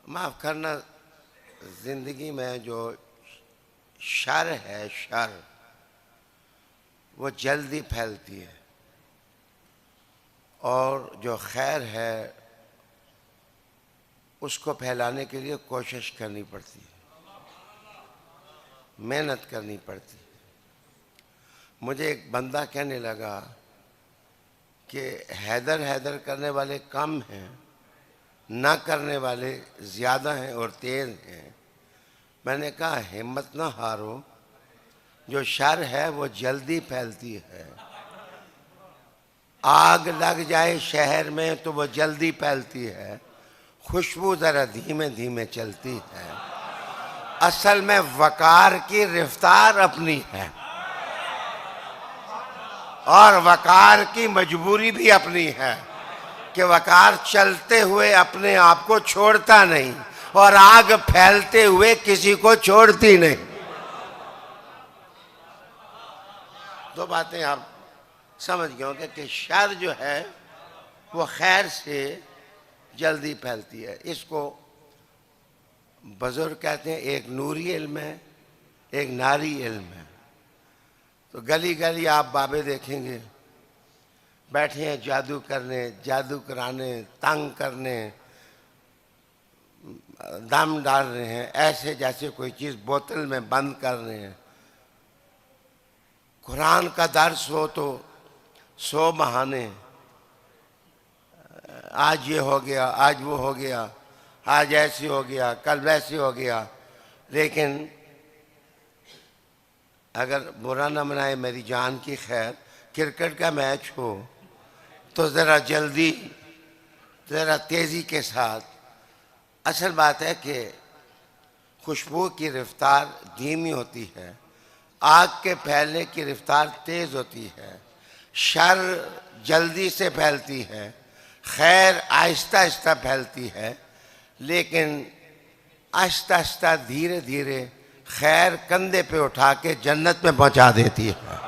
माफ़ करना, ज़िंदगी में जो शर है, शर वो जल्दी फैलती है और जो खैर है उसको फैलाने के लिए कोशिश करनी पड़ती है, मेहनत करनी पड़ती है। मुझे एक बंदा कहने लगा कि हैदर हैदर करने वाले कम हैं, ना करने वाले ज़्यादा हैं और तेज़ हैं। मैंने कहा हिम्मत ना हारो, जो शर है वो जल्दी फैलती है। आग लग जाए शहर में तो वो जल्दी फैलती है, खुशबू ज़रा धीमे धीमे चलती है। असल में वकार की रफ्तार अपनी है और वकार की मजबूरी भी अपनी है कि वकार चलते हुए अपने आप को छोड़ता नहीं और आग फैलते हुए किसी को छोड़ती नहीं। दो बातें आप समझ गए होंगे कि शर जो है वो खैर से जल्दी फैलती है। इसको बुजुर्ग कहते हैं एक नूरी इल्म है, एक नारी इल्म है। तो गली गली आप बाबे देखेंगे बैठे हैं जादू करने, जादू कराने, तंग करने, दम डाल रहे हैं, ऐसे जैसे कोई चीज़ बोतल में बंद कर रहे हैं। कुरान का दर्स हो तो 100 बहाने, आज ये हो गया, आज वो हो गया, आज ऐसे हो गया, कल वैसे हो गया। लेकिन अगर बुरा न मनाए मेरी जान की खैर, क्रिकेट का मैच हो तो ज़रा जल्दी, ज़रा तेज़ी के साथ। असल बात है कि खुशबू की रफ्तार धीमी होती है, आग के फैलने की रफ्तार तेज़ होती है। शर जल्दी से फैलती है, खैर आहिस्ता आहिस्ता फैलती है। लेकिन आहिस्ता आहिस्ता धीरे धीरे खैर कंधे पे उठा के जन्नत में पहुंचा देती है।